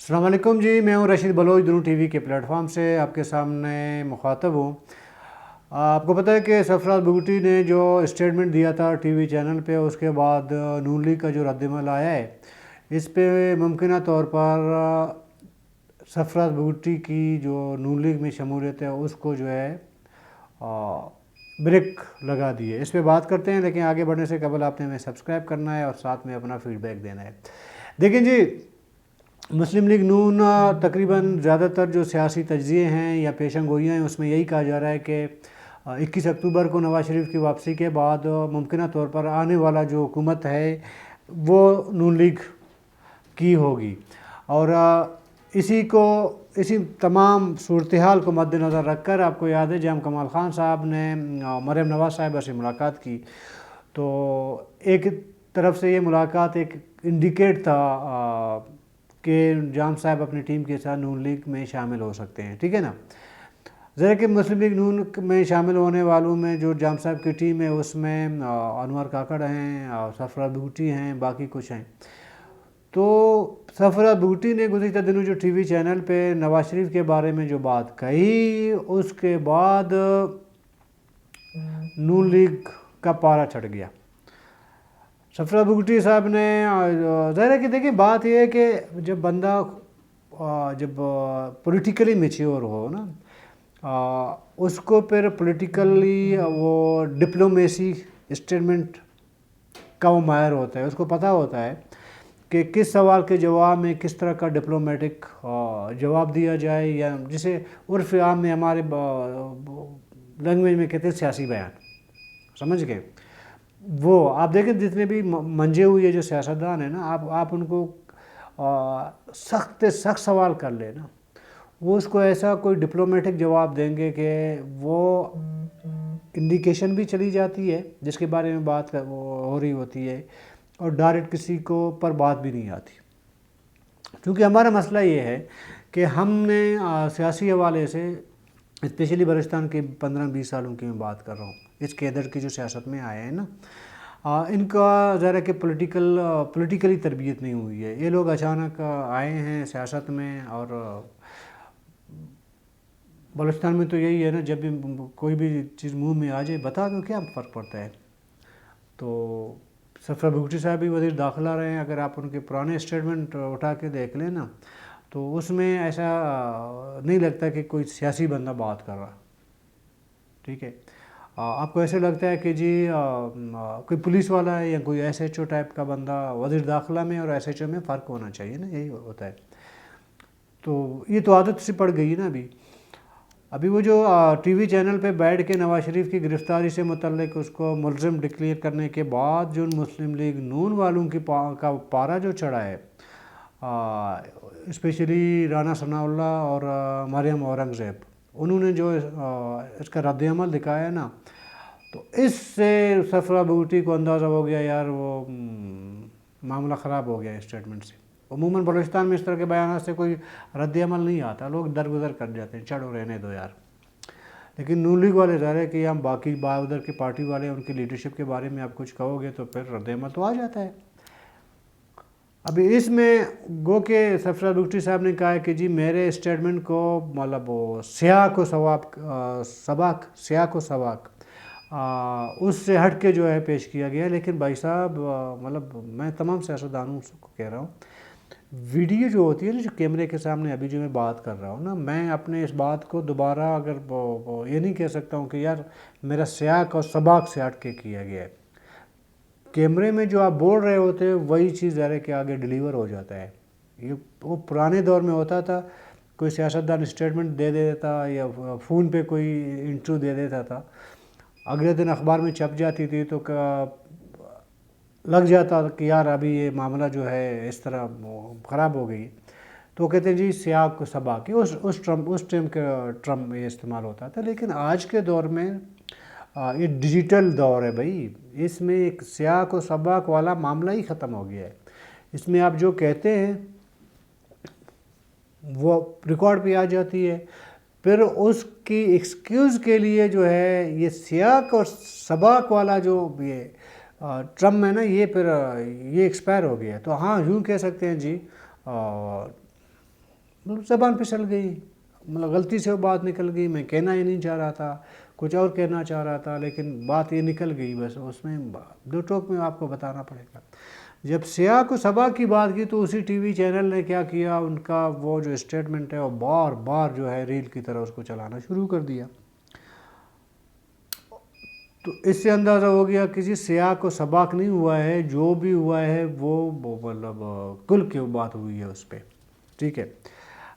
السلام علیکم جی، میں ہوں رشید بلوچ دروں ٹی وی کے پلیٹ فارم سے آپ کے سامنے مخاطب ہوں۔ آپ کو پتہ ہے کہ سرفراز بگٹی نے جو اسٹیٹمنٹ دیا تھا ٹی وی چینل پہ، اس کے بعد نون لیگ کا جو رد عمل آیا ہے، اس پہ ممکنہ طور پر سرفراز بگٹی کی جو نون لیگ میں شمولیت ہے اس کو جو ہے بریک لگا دی ہے۔ اس پہ بات کرتے ہیں، لیکن آگے بڑھنے سے قبل آپ نے ہمیں سبسکرائب کرنا ہے اور ساتھ میں اپنا فیڈ بیک دینا ہے۔ دیکھیں جی، مسلم لیگ نون تقریباً زیادہ تر جو سیاسی تجزیے ہیں یا پیشن گوئیاں ہیں، اس میں یہی کہا جا رہا ہے کہ 21 اکتوبر کو نواز شریف کی واپسی کے بعد ممکنہ طور پر آنے والا جو حکومت ہے وہ نون لیگ کی ہوگی، اور اسی تمام صورتحال کو مد نظر رکھ کر آپ کو یاد ہے جب کمال خان صاحب نے مریم نواز صاحبہ سے ملاقات کی، تو ایک طرف سے یہ ملاقات ایک انڈیکیٹ تھا کہ جام صاحب اپنی ٹیم کے ساتھ نون لیگ میں شامل ہو سکتے ہیں، ٹھیک ہے نا۔ ذرا کہ مسلم لیگ نون میں شامل ہونے والوں میں جو جام صاحب کی ٹیم ہے، اس میں انور کاکڑ ہیں، سرفراز بگٹی ہیں، باقی کچھ ہیں۔ تو سرفراز بگٹی نے گزشتہ دنوں جو ٹی وی چینل پہ نواز شریف کے بارے میں جو بات کہی، اس کے بعد نون لیگ کا پارا چڑھ گیا۔ سرفراز بگٹی صاحب نے ظاہر ہے کہ دیکھیں، بات یہ ہے کہ جب بندہ جب پولیٹیکلی میچیور ہو نا، اس کو پھر پولیٹیکلی وہ ڈپلومیسی اسٹیٹمنٹ کا وہ ماہر ہوتا ہے، اس کو پتہ ہوتا ہے کہ کس سوال کے جواب میں کس طرح کا ڈپلومیٹک جواب دیا جائے، یا جسے عرف عام میں ہمارے لینگویج میں کہتے ہیں سیاسی بیان، سمجھ گئے۔ وہ آپ دیکھیں جتنے بھی منجے ہوئے جو سیاستدان ہیں نا، آپ ان کو سخت سوال کر لیں نا، وہ اس کو ایسا کوئی ڈپلومیٹک جواب دیں گے کہ وہ انڈیکیشن بھی چلی جاتی ہے جس کے بارے میں بات ہو رہی ہوتی ہے، اور ڈائریکٹ کسی کو پر بات بھی نہیں آتی۔ کیونکہ ہمارا مسئلہ یہ ہے کہ ہم نے سیاسی حوالے سے، اسپیشلی بلوچستان کے 15-20 سالوں کی میں بات کر رہا ہوں، اس کیدر کی جو سیاست میں آئے ہیں نا، ان کا ظاہر ہے کہ پولیٹیکلی تربیت نہیں ہوئی ہے۔ یہ لوگ اچانک آئے ہیں سیاست میں، اور بلوچستان میں تو یہی ہے نا، جب بھی کوئی بھی چیز منہ میں آ جائے بتا دو، کیا فرق پڑتا ہے۔ تو سرفراز بگٹی صاحب بھی وزیر داخلہ رہے ہیں، اگر آپ ان کے پرانے اسٹیٹمنٹ اٹھا کے دیکھ لیں نا، تو اس میں ایسا نہیں لگتا کہ کوئی سیاسی بندہ بات کر رہا، ٹھیک ہے۔ آپ کو ایسے لگتا ہے کہ جی کوئی پولیس والا ہے یا کوئی ایس ایچ او ٹائپ کا بندہ، وزیر داخلہ میں اور ایس ایچ او میں فرق ہونا چاہیے نا، یہی ہوتا ہے۔ تو یہ تو عادت سے پڑ گئی نا۔ ابھی وہ جو ٹی وی چینل پہ بیٹھ کے نواز شریف کی گرفتاری سے متعلق اس کو ملزم ڈکلیئر کرنے کے بعد جو مسلم لیگ نون والوں کی کا پارا جو چڑھا ہے، اسپیشلی رانا ثناء اللہ اور مریم اورنگزیب، انہوں نے جو اس کا رد عمل دکھایا نا، تو اس سے سرفراز بگٹی کو اندازہ ہو گیا یار وہ معاملہ خراب ہو گیا اسٹیٹمنٹ سے۔ عموماً بلوچستان میں اس طرح کے بیانات سے کوئی رد عمل نہیں آتا، لوگ درگزر کر جاتے ہیں، چڑھو رہنے دو یار۔ لیکن نون لیگ والے ظاہر ہے کہ ہم باقی ادھر کی پارٹی والے ان کی لیڈرشپ کے بارے میں آپ کچھ کہو گے تو پھر رد عمل تو آ جاتا ہے۔ ابھی اس میں گو کہ سرفراز بگٹی صاحب نے کہا ہے کہ جی میرے اسٹیٹمنٹ کو مطلب سیاق و سباق اس سے ہٹ کے جو ہے پیش کیا گیا، لیکن بھائی صاحب مطلب میں تمام سیاستدانوں کو کہہ رہا ہوں، ویڈیو جو ہوتی ہے نا، جو کیمرے کے سامنے ابھی جو میں بات کر رہا ہوں نا، میں اپنے اس بات کو دوبارہ اگر یہ نہیں کہہ سکتا ہوں کہ یار میرا سیاق اور سباق سے ہٹ کے کیا گیا ہے۔ کیمرے میں جو آپ بول رہے ہوتے ہیں وہی چیز ظاہر کہ آگے ڈیلیور ہو جاتا ہے۔ یہ وہ پرانے دور میں ہوتا تھا، کوئی سیاستدان اسٹیٹمنٹ دے دیتا یا فون پہ کوئی انٹرویو دے دیتا تھا، اگلے دن اخبار میں چھپ جاتی تھی، تو لگ جاتا کہ یار ابھی یہ معاملہ جو ہے اس طرح خراب ہو گئی، تو کہتے ہیں جی سیاق و سباق، اس ٹائم کا ٹرم یہ استعمال ہوتا تھا۔ لیکن آج کے دور میں یہ ڈیجیٹل دور ہے بھائی، اس میں ایک سیاق و سباق والا معاملہ ہی ختم ہو گیا ہے۔ اس میں آپ جو کہتے ہیں وہ ریکارڈ پہ آ جاتی ہے، پھر اس کی ایکسکیوز کے لیے جو ہے یہ سیاق اور سباق والا جو یہ ٹرم ہے نا، یہ پھر یہ ایکسپائر ہو گیا ہے۔ تو ہاں یوں کہہ سکتے ہیں جی مطلب زبان پھسل گئی، مطلب غلطی سے وہ بات نکل گئی، میں کہنا ہی نہیں چاہ رہا تھا، کچھ اور کہنا چاہ رہا تھا، لیکن بات یہ نکل گئی، بس اس میں دو ٹوک میں آپ کو بتانا پڑے گا۔ جب سیاق و سباق کی بات کی تو اسی ٹی وی چینل نے کیا کیا، ان کا وہ جو اسٹیٹمنٹ ہے وہ بار بار جو ہے ریل کی طرح اس کو چلانا شروع کر دیا۔ تو اس سے اندازہ ہو گیا کہ جی سیاق و سباق نہیں ہوا ہے، جو بھی ہوا ہے وہ مطلب کل کی بات ہوئی ہے اس پہ، ٹھیک ہے۔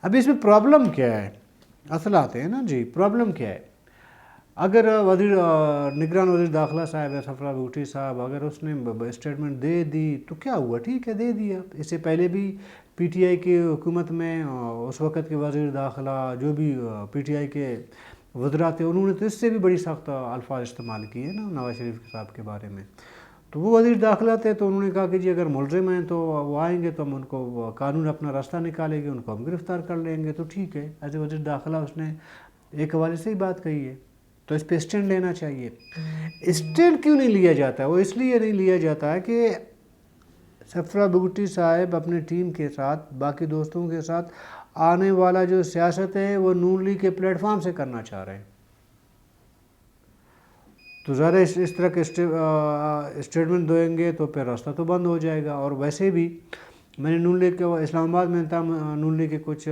اب اس میں پرابلم کیا ہے، اصل آتے ہیں نا جی، پرابلم کیا ہے؟ اگر نگران وزیر داخلہ صاحب ہے صفرا بگٹی صاحب، اگر اس نے اسٹیٹمنٹ دے دی تو کیا ہوا، ٹھیک ہے دے دیا۔ اس سے پہلے بھی پی ٹی آئی کی حکومت میں اس وقت کے وزیر داخلہ جو بھی پی ٹی آئی کے وزراء تھے، انہوں نے تو اس سے بھی بڑی سخت الفاظ استعمال کیے نا نواز شریف صاحب کے بارے میں۔ تو وہ وزیر داخلہ تھے تو انہوں نے کہا کہ جی اگر ملزم ہیں تو وہ آئیں گے تو ہم ان کو، قانون اپنا راستہ نکالے گے، ان کو ہم گرفتار کر لیں گے، تو ٹھیک ہے۔ ایز اے وزیر داخلہ اس نے ایک حوالے سے ہی بات کہی ہے، تو اس پہ اسٹینڈ لینا چاہیے۔ اسٹینڈ کیوں نہیں لیا جاتا؟ وہ اس لیے نہیں لیا جاتا ہے کہ صفرا بگٹی صاحب اپنے ٹیم کے ساتھ، باقی دوستوں کے ساتھ آنے والا جو سیاست ہے وہ نون لیگ کے پلیٹ فارم سے کرنا چاہ رہے ہیں، تو ظاہر اس طرح کے اسٹیٹمنٹ دیں گے تو پھر راستہ تو بند ہو جائے گا۔ اور ویسے بھی میں نے نون لیگ کے اسلام آباد میں تھا، نون لیگ کے کچھ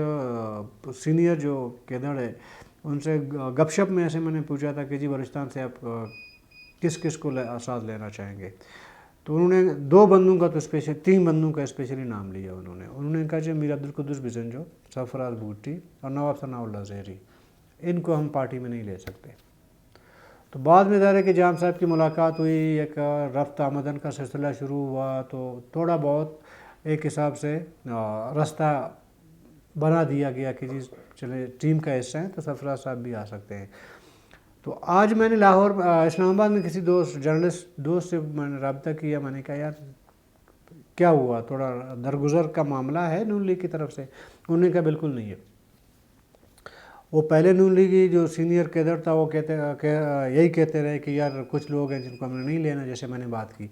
سینئر جو کیڈر ہے ان سے گپ شپ میں ایسے میں نے پوچھا تھا کہ جی بلوچستان سے آپ کس کس کو ساتھ لینا چاہیں گے، تو انہوں نے 2 بندوں کا تو اسپیشل 3 بندوں کا اسپیشلی نام لیا انہوں نے کہا جی میر عبدالقدوس بزنجو، سرفراز بگٹی اور نواب ثناء اللہ زہری، ان کو ہم پارٹی میں نہیں لے سکتے۔ تو بعد میں ظاہر ہے کہ جام صاحب کی ملاقات ہوئی، ایک رفت آمدن کا سلسلہ شروع ہوا، تو تھوڑا بہت ایک حساب سے راستہ بنا دیا گیا کہ جی چلے ٹیم کا حصہ ہیں تو سرفراز صاحب بھی آ سکتے ہیں۔ تو آج میں نے لاہور اسلام آباد میں کسی جرنلسٹ دوست سے میں نے رابطہ کیا، میں نے کہا یار کیا ہوا، تھوڑا درگزر کا معاملہ ہے نون لیگ کی طرف سے؟ انہوں نے کہا بالکل نہیں ہے۔ وہ پہلے نون لیگی جو سینئر کیڈر تھا وہ یہی کہتے رہے کہ یار کچھ لوگ ہیں جن کو ہم نے نہیں لینا، جیسے میں نے بات کی،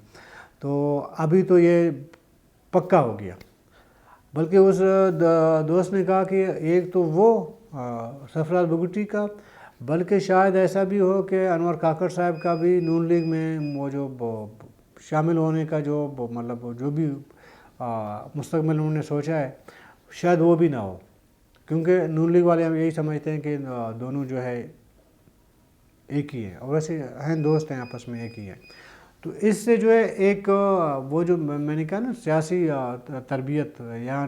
تو ابھی تو یہ پکا ہو گیا۔ بلکہ اس دوست نے کہا کہ ایک تو وہ سرفراز بگٹی کا، بلکہ شاید ایسا بھی ہو کہ انور کاکڑ صاحب کا بھی نون لیگ میں وہ جو شامل ہونے کا جو مطلب جو بھی مستقبل انہوں نے سوچا ہے، شاید وہ بھی نہ ہو، کیونکہ نون لیگ والے ہم یہی سمجھتے ہیں کہ دونوں جو ہے ایک ہی ہیں، اور ویسے ہیں دوست ہیں آپس میں ایک ہی ہیں۔ تو اس سے جو ہے ایک وہ جو میں نے کہا نا سیاسی تربیت، یا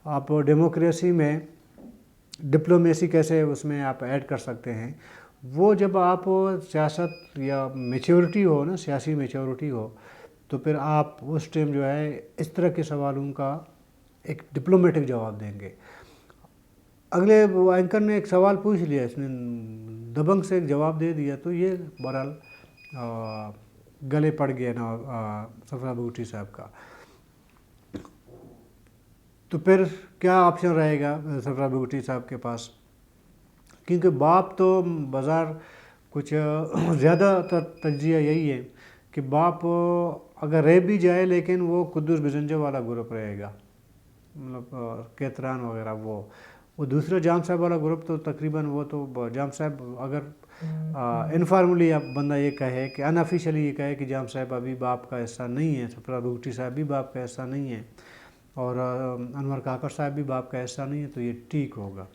آپ ڈیموکریسی میں ڈپلومیسی کیسے اس میں آپ ایڈ کر سکتے ہیں، وہ جب آپ سیاست یا میچورٹی ہو نا، سیاسی میچورٹی ہو، تو پھر آپ اس ٹائم جو ہے اس طرح کے سوالوں کا ایک ڈپلومیٹک جواب دیں گے۔ اگلے اینکر نے ایک سوال پوچھ لیا، اس نے دبنگ سے ایک جواب دے دیا، تو یہ بہرحال گلے پڑ گیا نا صفرا بگٹی صاحب کا۔ تو پھر کیا آپشن رہے گا صفرا بگٹی صاحب کے پاس؟ کیونکہ باپ تو بازار کچھ زیادہ تر تجزیہ یہی ہے کہ باپ اگر رہ بھی جائے لیکن وہ قدوس بزنجو والا گروپ رہے گا، مطلب کیتران وغیرہ، وہ دوسرا جام صاحب والا گروپ تو تقریباً وہ تو جام صاحب اگر انفارملی اب بندہ یہ کہے کہ ان آفیشلی یہ کہے کہ جام صاحب ابھی باپ کا حصہ نہیں ہے، صفرا بگٹی صاحب بھی باپ کا حصہ نہیں ہے، اور انور کاکڑ صاحب بھی باپ کا حصہ نہیں ہے، تو یہ ٹھیک ہوگا۔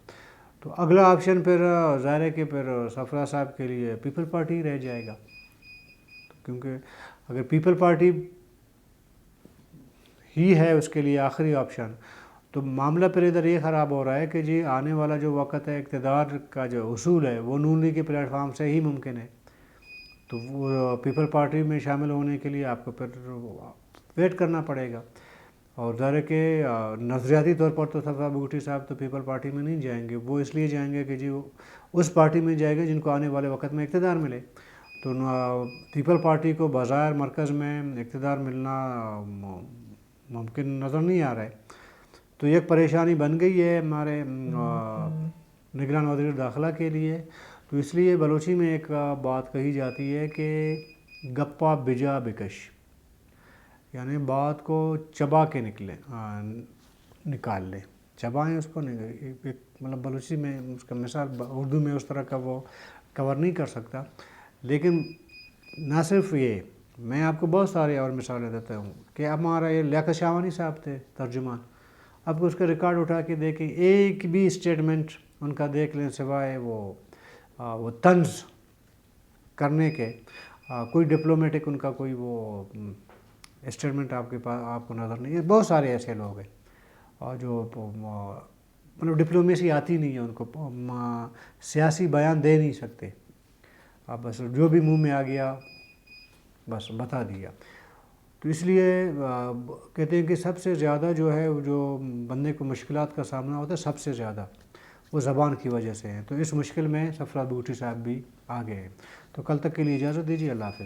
تو اگلا آپشن پھر ظاہر ہے کہ پھر صفرا صاحب کے لیے پیپل پارٹی رہ جائے گا، کیونکہ اگر پیپل پارٹی ہی ہے اس کے لیے آخری آپشن، تو معاملہ پھر ادھر یہ خراب ہو رہا ہے کہ جی آنے والا جو وقت ہے اقتدار کا جو اصول ہے وہ نون لیگ کے پلیٹ فارم سے ہی ممکن ہے، تو وہ پیپل پارٹی میں شامل ہونے کے لیے آپ کو پھر ویٹ کرنا پڑے گا۔ اور ظاہر ہے کہ نظریاتی طور پر تو صفرا بگٹی صاحب تو پیپل پارٹی میں نہیں جائیں گے، وہ اس لیے جائیں گے کہ جی وہ اس پارٹی میں جائے گا جن کو آنے والے وقت میں اقتدار ملے، تو پیپل پارٹی کو بظاہر مرکز میں اقتدار ملنا ممکن نظر نہیں آ رہا ہے۔ تو ایک پریشانی بن گئی ہے ہمارے نگران وزیر داخلہ کے لیے۔ تو اس لیے بلوچی میں ایک بات کہی جاتی ہے کہ گپا بجا بکش، یعنی بات کو چبا کے نکال لیں، چبائیں اس کو نہیں، مطلب بلوچی میں اس کا مثال اردو میں اس طرح کا وہ کور نہیں کر سکتا. لیکن نہ صرف یہ، میں آپ کو بہت سارے اور مثالیں دیتا ہوں کہ ہمارا یہ لیاقت شاہوانی صاحب تھے ترجمان، اب اس کا ریکارڈ اٹھا کے دیکھیں، ایک بھی اسٹیٹمنٹ ان کا دیکھ لیں سوائے وہ طنز کرنے کے، کوئی ڈپلومیٹک ان کا کوئی وہ اسٹیٹمنٹ آپ کے پاس آپ کو نظر نہیں ہے. بہت سارے ایسے لوگ ہیں اور جو مطلب ڈپلومیسی آتی نہیں ہے ان کو، سیاسی بیان دے نہیں سکتے، آپ بس جو بھی منہ میں آ گیا بس بتا دیا. تو اس لیے کہتے ہیں کہ سب سے زیادہ جو ہے جو بندے کو مشکلات کا سامنا ہوتا ہے سب سے زیادہ وہ زبان کی وجہ سے ہے. تو اس مشکل میں سرفراز بگٹی صاحب بھی آ گئے ہیں. تو کل تک کے لیے اجازت دیجیے، اللہ حافظ.